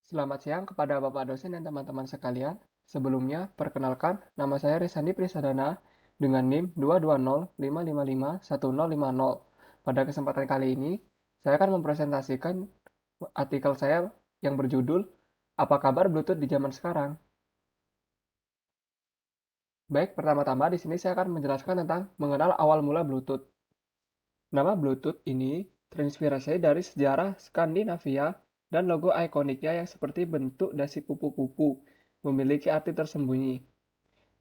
Selamat siang kepada Bapak dosen dan teman-teman sekalian. Sebelumnya, perkenalkan, nama saya Risandi Prisadana dengan NIM 220555100. Pada kesempatan kali ini, saya akan mempresentasikan artikel saya yang berjudul Apa Kabar Bluetooth di Zaman Sekarang? Baik, pertama-tama di sini saya akan menjelaskan tentang mengenal awal mula Bluetooth. Nama Bluetooth ini terinspirasi dari sejarah Skandinavia dan logo ikoniknya yang seperti bentuk dasi kupu-kupu, memiliki arti tersembunyi.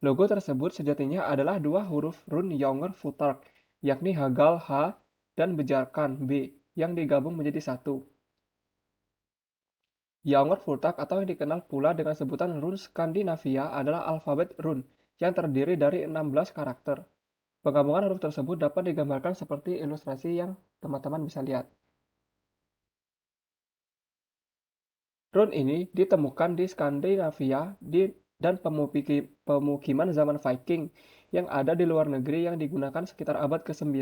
Logo tersebut sejatinya adalah dua huruf rune Younger Futhark, yakni Hagal H dan Bejarkan B, yang digabung menjadi satu. Younger Futhark atau yang dikenal pula dengan sebutan rune Skandinavia adalah alfabet rune yang terdiri dari 16 karakter. Penggabungan huruf tersebut dapat digambarkan seperti ilustrasi yang teman-teman bisa lihat. Rune ini ditemukan di Skandinavia dan pemukiman zaman Viking yang ada di luar negeri yang digunakan sekitar abad ke-9.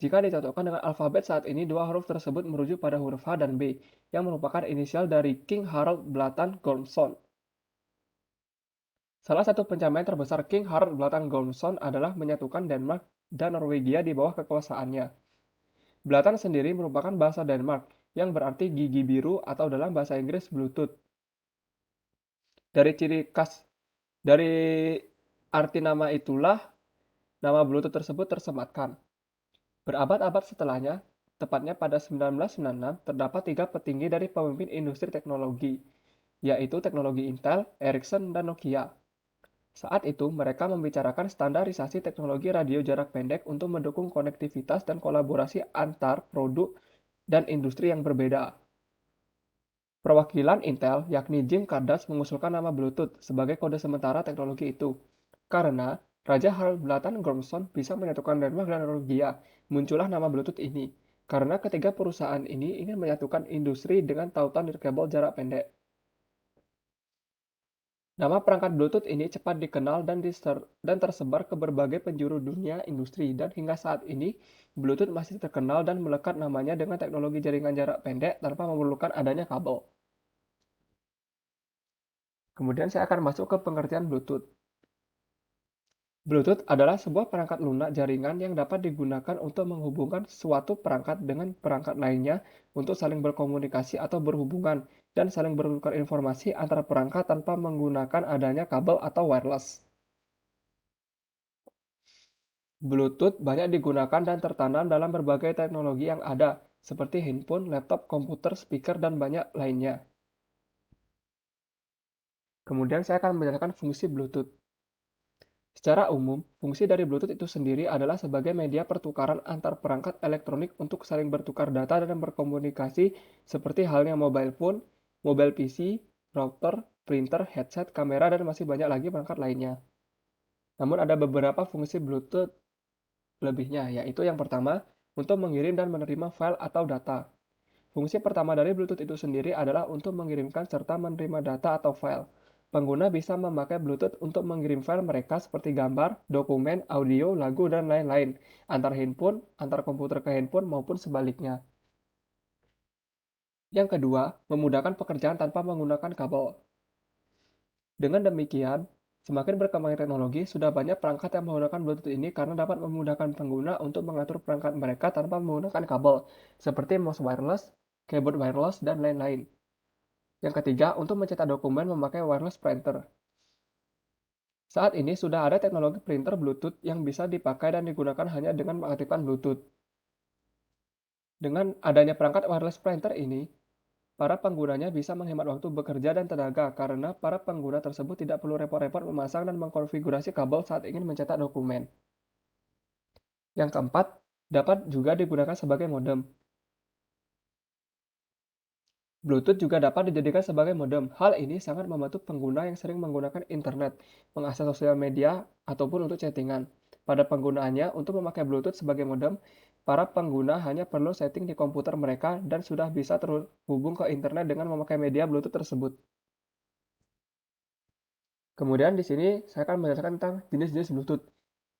Jika dicocokkan dengan alfabet saat ini, dua huruf tersebut merujuk pada huruf H dan B, yang merupakan inisial dari King Harald Blatan Gormson. Salah satu pencapaian terbesar King Harald Blatan Gormson adalah menyatukan Denmark dan Norwegia di bawah kekuasaannya. Blatan sendiri merupakan bahasa Denmark, yang berarti gigi biru atau dalam bahasa Inggris Bluetooth. Dari ciri khas dari arti nama itulah nama Bluetooth tersebut tersematkan. Berabad-abad setelahnya, tepatnya pada 1996, terdapat tiga petinggi dari pemimpin industri teknologi, yaitu teknologi Intel, Ericsson, dan Nokia. Saat itu, mereka membicarakan standarisasi teknologi radio jarak pendek untuk mendukung konektivitas dan kolaborasi antar produk dan industri yang berbeda. Perwakilan Intel, yakni Jim Kardas, mengusulkan nama Bluetooth sebagai kode sementara teknologi itu. Karena Raja Harald Blatan Gormson bisa menyatukan Denmark dan Norwegia, muncullah nama Bluetooth ini. Karena ketiga perusahaan ini ingin menyatukan industri dengan tautan nirkabel jarak pendek. Nama perangkat Bluetooth ini cepat dikenal dan tersebar ke berbagai penjuru dunia industri, dan hingga saat ini Bluetooth masih terkenal dan melekat namanya dengan teknologi jaringan jarak pendek tanpa memerlukan adanya kabel. Kemudian saya akan masuk ke pengertian Bluetooth. Bluetooth adalah sebuah perangkat lunak jaringan yang dapat digunakan untuk menghubungkan suatu perangkat dengan perangkat lainnya untuk saling berkomunikasi atau berhubungan dan saling bertukar informasi antara perangkat tanpa menggunakan adanya kabel atau wireless. Bluetooth banyak digunakan dan tertanam dalam berbagai teknologi yang ada, seperti handphone, laptop, komputer, speaker, dan banyak lainnya. Kemudian saya akan menjelaskan fungsi Bluetooth. Secara umum, fungsi dari Bluetooth itu sendiri adalah sebagai media pertukaran antar perangkat elektronik untuk saling bertukar data dan berkomunikasi seperti halnya mobile phone, mobile PC, router, printer, headset, kamera, dan masih banyak lagi perangkat lainnya. Namun ada beberapa fungsi Bluetooth lebihnya, yaitu yang pertama, untuk mengirim dan menerima file atau data. Fungsi pertama dari Bluetooth itu sendiri adalah untuk mengirimkan serta menerima data atau file. Pengguna bisa memakai Bluetooth untuk mengirim file mereka seperti gambar, dokumen, audio, lagu, dan lain-lain, antar handphone, antar komputer ke handphone, maupun sebaliknya. Yang kedua, memudahkan pekerjaan tanpa menggunakan kabel. Dengan demikian, semakin berkembangnya teknologi, sudah banyak perangkat yang menggunakan Bluetooth ini karena dapat memudahkan pengguna untuk mengatur perangkat mereka tanpa menggunakan kabel, seperti mouse wireless, keyboard wireless, dan lain-lain. Yang ketiga, untuk mencetak dokumen memakai wireless printer. Saat ini sudah ada teknologi printer Bluetooth yang bisa dipakai dan digunakan hanya dengan mengaktifkan Bluetooth. Dengan adanya perangkat wireless printer ini, para penggunanya bisa menghemat waktu bekerja dan tenaga karena para pengguna tersebut tidak perlu repot-repot memasang dan mengkonfigurasi kabel saat ingin mencetak dokumen. Yang keempat, dapat juga digunakan sebagai modem. Bluetooth juga dapat dijadikan sebagai modem. Hal ini sangat membantu pengguna yang sering menggunakan internet, mengakses sosial media, ataupun untuk chattingan. Pada penggunaannya, untuk memakai Bluetooth sebagai modem, para pengguna hanya perlu setting di komputer mereka dan sudah bisa terhubung ke internet dengan memakai media Bluetooth tersebut. Kemudian di sini saya akan menjelaskan tentang jenis-jenis Bluetooth.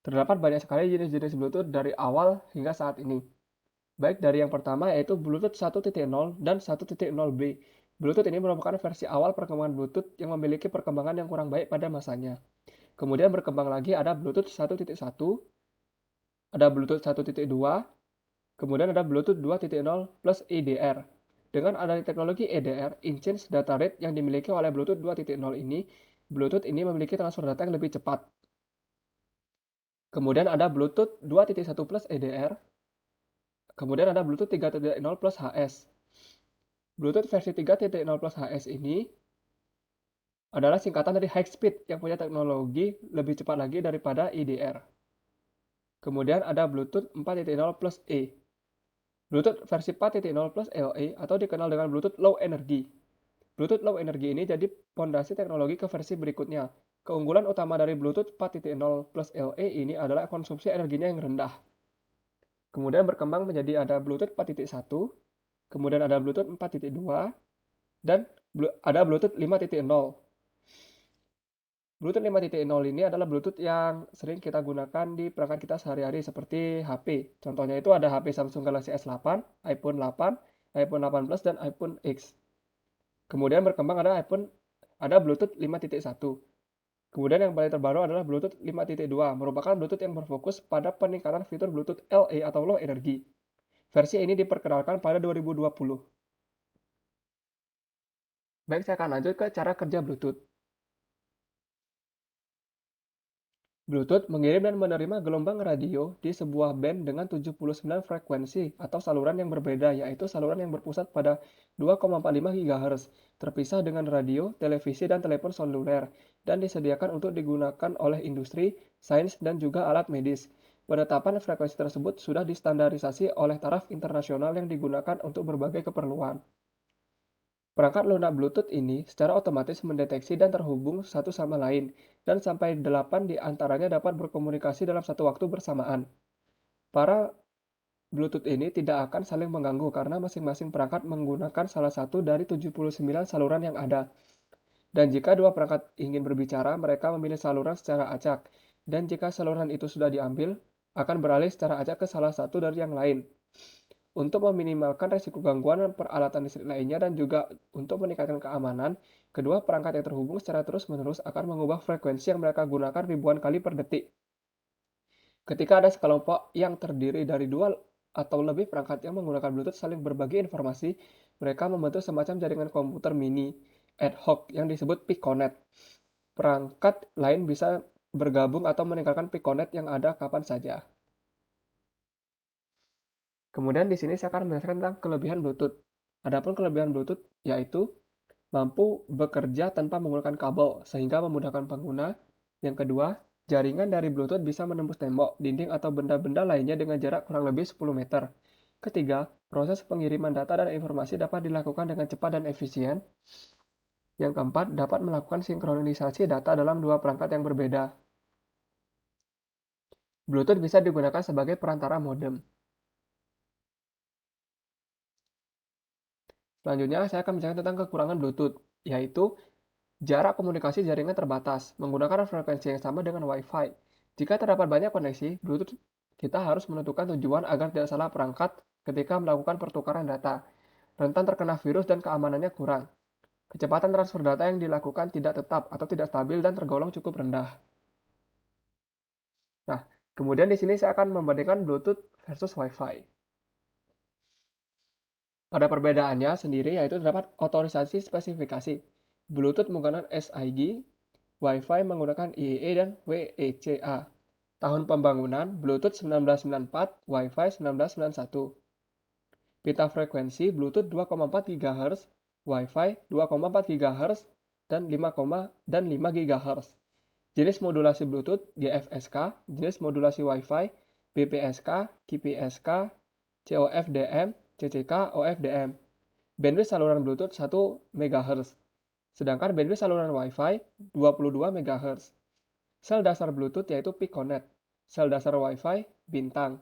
Terdapat banyak sekali jenis-jenis Bluetooth dari awal hingga saat ini. Baik dari yang pertama yaitu Bluetooth 1.0 dan 1.0b. Bluetooth ini merupakan versi awal perkembangan Bluetooth yang memiliki perkembangan yang kurang baik pada masanya. Kemudian berkembang lagi ada Bluetooth 1.1, ada Bluetooth 1.2, kemudian ada Bluetooth 2.0 plus EDR. Dengan adanya teknologi EDR, In-Change Data Rate yang dimiliki oleh Bluetooth 2.0 ini, Bluetooth ini memiliki transfer data yang lebih cepat. Kemudian ada Bluetooth 2.1 plus EDR, kemudian ada Bluetooth 3.0 plus HS. Bluetooth versi 3.0 plus HS ini adalah singkatan dari High Speed yang punya teknologi lebih cepat lagi daripada EDR. Kemudian ada Bluetooth 4.0 plus E. Bluetooth versi 4.0 plus LE atau dikenal dengan Bluetooth Low Energy. Bluetooth Low Energy ini jadi pondasi teknologi ke versi berikutnya. Keunggulan utama dari Bluetooth 4.0 plus LE ini adalah konsumsi energinya yang rendah. Kemudian berkembang menjadi ada Bluetooth 4.1, kemudian ada Bluetooth 4.2, dan ada Bluetooth 5.0. Bluetooth 5.0 ini adalah Bluetooth yang sering kita gunakan di perangkat kita sehari-hari seperti HP. Contohnya itu ada HP Samsung Galaxy S8, iPhone 8, iPhone 8 Plus, dan iPhone X. Kemudian berkembang ada Bluetooth 5.1. Kemudian yang paling terbaru adalah Bluetooth 5.2, merupakan Bluetooth yang berfokus pada peningkatan fitur Bluetooth LE atau Low Energy. Versi ini diperkenalkan pada 2020. Baik, saya akan lanjut ke cara kerja Bluetooth. Bluetooth mengirim dan menerima gelombang radio di sebuah band dengan 79 frekuensi atau saluran yang berbeda, yaitu saluran yang berpusat pada 2,45 GHz, terpisah dengan radio, televisi, dan telepon seluler, dan disediakan untuk digunakan oleh industri, sains, dan juga alat medis. Penetapan frekuensi tersebut sudah distandarisasi oleh taraf internasional yang digunakan untuk berbagai keperluan. Perangkat lunak Bluetooth ini secara otomatis mendeteksi dan terhubung satu sama lain, dan sampai 8 di antaranya dapat berkomunikasi dalam satu waktu bersamaan. Para Bluetooth ini tidak akan saling mengganggu karena masing-masing perangkat menggunakan salah satu dari 79 saluran yang ada. Dan jika dua perangkat ingin berbicara, mereka memilih saluran secara acak. Dan jika saluran itu sudah diambil, akan beralih secara acak ke salah satu dari yang lain. Untuk meminimalkan risiko gangguan dan peralatan listrik lainnya dan juga untuk meningkatkan keamanan, kedua perangkat yang terhubung secara terus-menerus akan mengubah frekuensi yang mereka gunakan ribuan kali per detik. Ketika ada sekelompok yang terdiri dari dua atau lebih perangkat yang menggunakan Bluetooth saling berbagi informasi, mereka membentuk semacam jaringan komputer mini ad hoc yang disebut Piconet. Perangkat lain bisa bergabung atau meninggalkan Piconet yang ada kapan saja. Kemudian di sini saya akan menjelaskan tentang kelebihan Bluetooth. Adapun kelebihan Bluetooth yaitu mampu bekerja tanpa menggunakan kabel sehingga memudahkan pengguna. Yang kedua, jaringan dari Bluetooth bisa menembus tembok, dinding, atau benda-benda lainnya dengan jarak kurang lebih 10 meter. Ketiga, proses pengiriman data dan informasi dapat dilakukan dengan cepat dan efisien. Yang keempat, dapat melakukan sinkronisasi data dalam dua perangkat yang berbeda. Bluetooth bisa digunakan sebagai perantara modem. Selanjutnya, saya akan menjelaskan tentang kekurangan Bluetooth, yaitu jarak komunikasi jaringan terbatas, menggunakan frekuensi yang sama dengan Wi-Fi. Jika terdapat banyak koneksi, Bluetooth kita harus menentukan tujuan agar tidak salah perangkat ketika melakukan pertukaran data. Rentan terkena virus dan keamanannya kurang. Kecepatan transfer data yang dilakukan tidak tetap atau tidak stabil dan tergolong cukup rendah. Nah, kemudian di sini saya akan membandingkan Bluetooth versus Wi-Fi. Pada perbedaannya sendiri yaitu terdapat otorisasi spesifikasi. Bluetooth menggunakan SIG, Wi-Fi menggunakan IEE dan WECA. Tahun pembangunan Bluetooth 1994, Wi-Fi 1991. Pita frekuensi Bluetooth 2,4 GHz, Wi-Fi 2,4 GHz, dan 5 GHz. Jenis modulasi Bluetooth GFSK, jenis modulasi Wi-Fi BPSK, QPSK, COFDM, CCK, OFDM. Bandwidth saluran Bluetooth 1 MHz, sedangkan bandwidth saluran Wi-Fi 22 MHz. Sel dasar Bluetooth yaitu Piconet, sel dasar Wi-Fi bintang.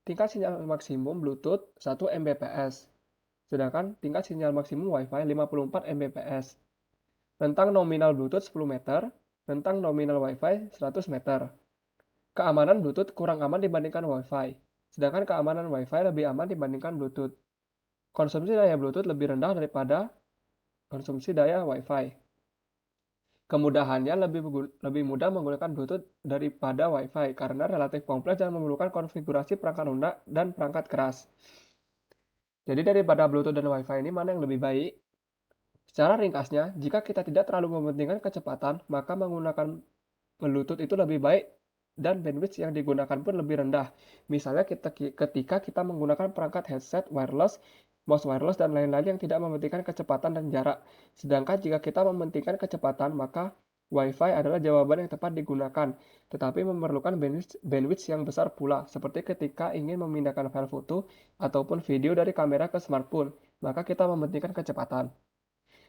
Tingkat sinyal maksimum Bluetooth 1 Mbps, sedangkan tingkat sinyal maksimum Wi-Fi 54 Mbps. Rentang nominal Bluetooth 10 meter, rentang nominal Wi-Fi 100 meter. Keamanan Bluetooth kurang aman dibandingkan Wi-Fi, sedangkan keamanan Wi-Fi lebih aman dibandingkan Bluetooth. Konsumsi daya Bluetooth lebih rendah daripada konsumsi daya Wi-Fi. Kemudahannya lebih mudah menggunakan Bluetooth daripada Wi-Fi karena relatif kompleks dan memerlukan konfigurasi perangkat lunak dan perangkat keras. Jadi daripada Bluetooth dan Wi-Fi ini mana yang lebih baik? Secara ringkasnya, jika kita tidak terlalu mementingkan kecepatan, maka menggunakan Bluetooth itu lebih baik dan bandwidth yang digunakan pun lebih rendah. Misalnya ketika kita menggunakan perangkat headset wireless, mouse wireless, dan lain-lain yang tidak mementingkan kecepatan dan jarak. Sedangkan jika kita mementingkan kecepatan, maka Wi-Fi adalah jawaban yang tepat digunakan, tetapi memerlukan bandwidth yang besar pula, seperti ketika ingin memindahkan file foto ataupun video dari kamera ke smartphone, maka kita mementingkan kecepatan.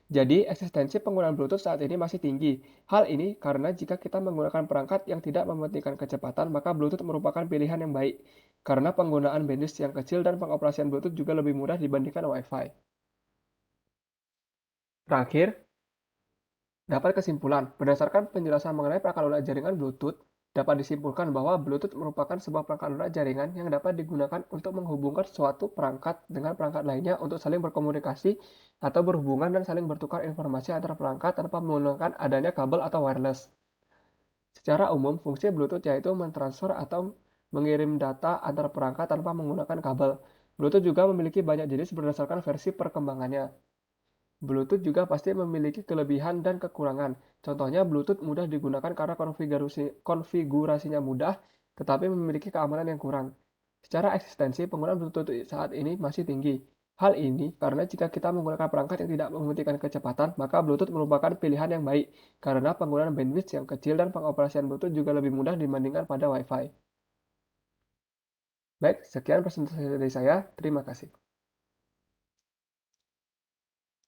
Jadi, eksistensi penggunaan Bluetooth saat ini masih tinggi. Hal ini karena jika kita menggunakan perangkat yang tidak mementingkan kecepatan, maka Bluetooth merupakan pilihan yang baik. Karena penggunaan bandwidth yang kecil dan pengoperasian Bluetooth juga lebih mudah dibandingkan Wi-Fi. Terakhir, dapat kesimpulan, berdasarkan penjelasan mengenai perangkat lunak jaringan Bluetooth, dapat disimpulkan bahwa Bluetooth merupakan sebuah perangkat lunak jaringan yang dapat digunakan untuk menghubungkan suatu perangkat dengan perangkat lainnya untuk saling berkomunikasi atau berhubungan dan saling bertukar informasi antara perangkat tanpa menggunakan adanya kabel atau wireless. Secara umum, fungsi Bluetooth yaitu mentransfer atau mengirim data antar perangkat tanpa menggunakan kabel. Bluetooth juga memiliki banyak jenis berdasarkan versi perkembangannya. Bluetooth juga pasti memiliki kelebihan dan kekurangan. Contohnya, Bluetooth mudah digunakan karena konfigurasinya mudah, tetapi memiliki keamanan yang kurang. Secara eksistensi, penggunaan Bluetooth saat ini masih tinggi. Hal ini karena jika kita menggunakan perangkat yang tidak mementingkan kecepatan, maka Bluetooth merupakan pilihan yang baik, karena penggunaan bandwidth yang kecil dan pengoperasian Bluetooth juga lebih mudah dibandingkan pada Wi-Fi. Baik, sekian presentasi dari saya. Terima kasih.